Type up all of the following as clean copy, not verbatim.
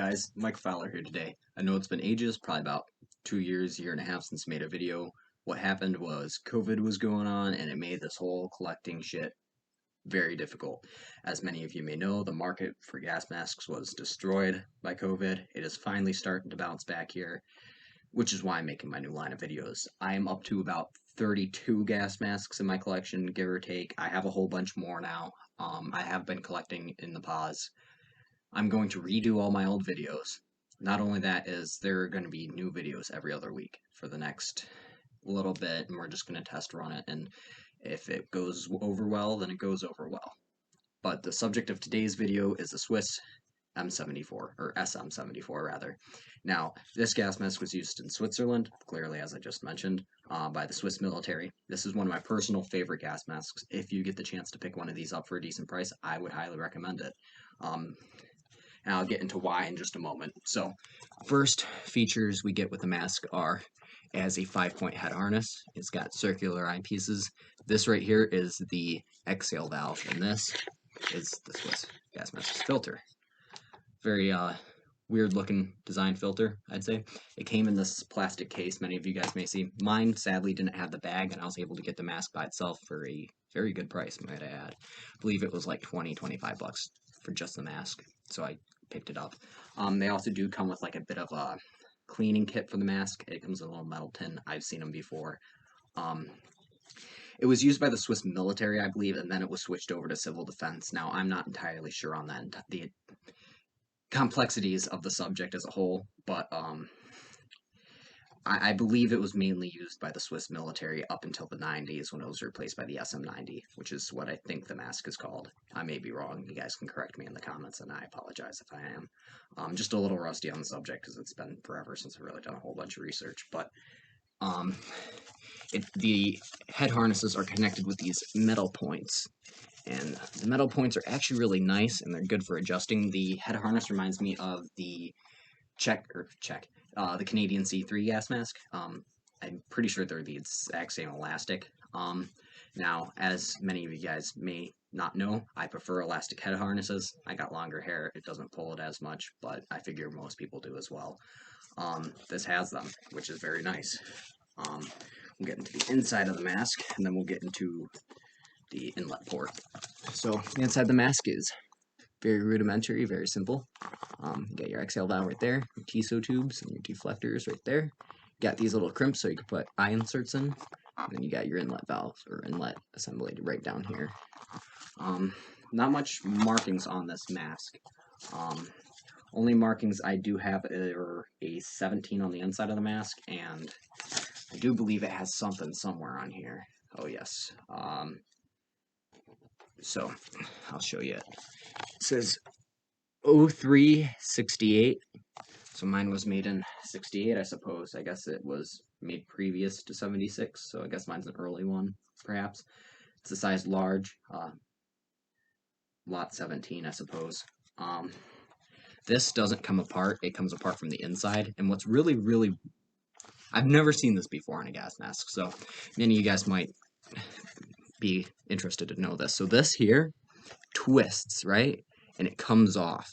Guys, Mike Fowler here today. I know it's been ages, probably about 2 years, year and a half since I made a video. What happened was COVID was going on and it made this whole collecting shit very difficult. As many of you may know, the market for gas masks was destroyed by COVID. It is finally starting to bounce back here, which is why I'm making my new line of videos. I am up to about 32 gas masks in my collection, give or take. I have a whole bunch more now. I have been collecting in the pause. I'm going to redo all my old videos. Not only that is there are going to be new videos every other week for the next little bit, and we're just going to test run it, and if it goes over well, then it goes over well. But the subject of today's video is the Swiss M74, or SM-74 rather. Now, this gas mask was used in Switzerland, clearly as I just mentioned, by the Swiss military. This is one of my personal favorite gas masks. If you get the chance to pick one of these up for a decent price, I would highly recommend it. And I'll get into why in just a moment. So, first features we get with the mask are as a 5-point head harness. It's got circular eyepieces. This right here is the exhale valve, and this is the Swiss gas mask's filter. Very weird looking design filter, I'd say. It came in this plastic case, many of you guys may see. Mine sadly didn't have the bag, and I was able to get the mask by itself for a very good price, might I add. I believe it was like 20-25 bucks for just the mask, so I picked it up. They also do come with like a bit of a cleaning kit for the mask. It comes in a little metal tin. I've seen them before. It was used by the Swiss military, I believe, and then it was switched over to civil defense. Now, I'm not entirely sure on that, the complexities of the subject as a whole, but I believe it was mainly used by the Swiss military up until the 90s when it was replaced by the SM-90, which is what I think the mask is called. I may be wrong. You guys can correct me in the comments, and I apologize if I am. Just a little rusty on the subject because it's been forever since I've really done a whole bunch of research. But the head harnesses are connected with these metal points. And the metal points are actually really nice, and they're good for adjusting. The head harness reminds me of the the Canadian C3 gas mask. I'm pretty sure they're the exact same elastic. Now, as many of you guys may not know, I prefer elastic head harnesses. I got longer hair, it doesn't pull it as much, but I figure most people do as well. This has them, which is very nice. We'll get into the inside of the mask, and then we'll get into the inlet port. So, the inside of the mask is very rudimentary, very simple. You got your exhale valve right there, your TSO tubes, and your deflectors right there. You got these little crimps so you can put eye inserts in. And then you got your inlet valve, or inlet assembly right down here. Not much markings on this mask. Only markings I do have are a 17 on the inside of the mask, and I do believe it has something somewhere on here. Oh, yes. So, I'll show you it. It says 0368. So mine was made in 68, I suppose. I guess it was made previous to 76, so I guess mine's an early one, perhaps. It's a size large, lot 17, I suppose. This doesn't come apart. It comes apart from the inside, and what's really, really... I've never seen this before on a gas mask, so many of you guys might be interested to know this. So this here twists, right? And it comes off.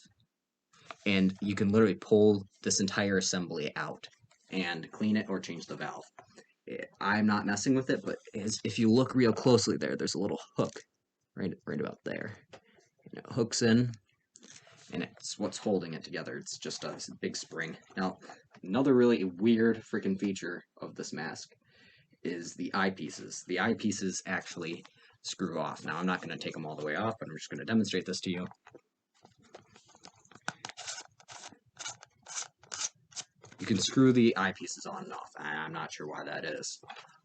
And you can literally pull this entire assembly out and clean it or change the valve. I'm not messing with it, but if you look real closely there's a little hook right about there. And it hooks in, and it's what's holding it together. It's just a big spring. Now, another really weird freaking feature of this mask is the eyepieces. The eyepieces actually screw off. Now, I'm not going to take them all the way off, but I'm just going to demonstrate this to you. You can screw the eyepieces on and off. I'm not sure why that is.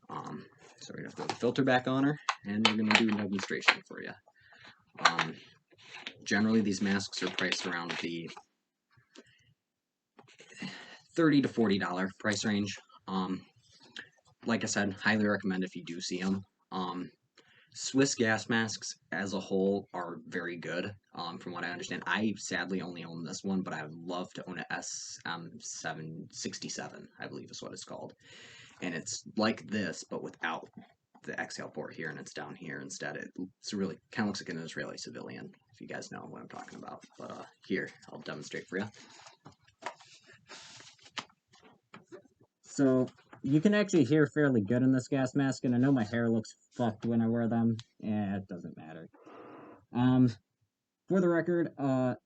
So we're going to throw the filter back on her, and we're going to do a demonstration for you. Generally, these masks are priced around the $30 to $40 price range. Like I said, highly recommend if you do see them. Swiss gas masks as a whole are very good, from what I understand. I sadly only own this one, but I would love to own a SM-67, I believe is what it's called. And it's like this, but without the exhale port here, and it's down here instead. It's really kind of looks like an Israeli civilian, if you guys know what I'm talking about. But here, I'll demonstrate for you. So you can actually hear fairly good in this gas mask, and I know my hair looks fucked when I wear them. Yeah, it doesn't matter. For the record,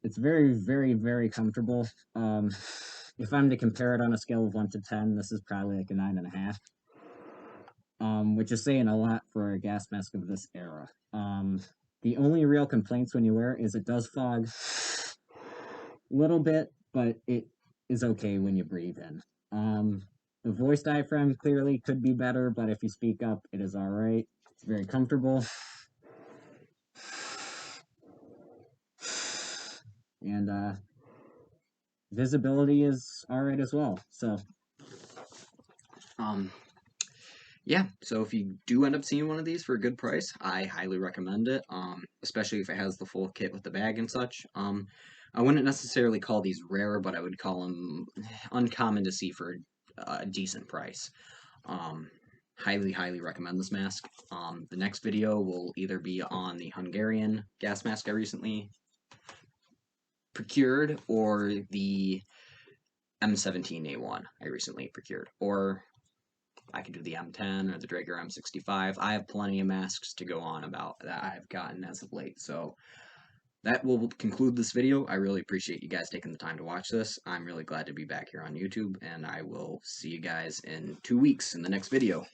it's very, very, very comfortable. If I'm to compare it on a scale of 1 to 10, this is probably like a 9.5. Which is saying a lot for a gas mask of this era. The only real complaints when you wear it is it does fog a little bit, but it is okay when you breathe in. The voice diaphragm clearly could be better, but if you speak up, it is all right. It's very comfortable. And visibility is all right as well. So, yeah, so if you do end up seeing one of these for a good price, I highly recommend it, especially if it has the full kit with the bag and such. I wouldn't necessarily call these rare, but I would call them uncommon to see for a decent price. Highly, highly recommend this mask. The next video will either be on the Hungarian gas mask I recently procured, or the M17A1 I recently procured, or I could do the M10 or the Draeger M65. I have plenty of masks to go on about that I've gotten as of late. So that will conclude this video. I really appreciate you guys taking the time to watch this. I'm really glad to be back here on YouTube, and I will see you guys in 2 weeks in the next video.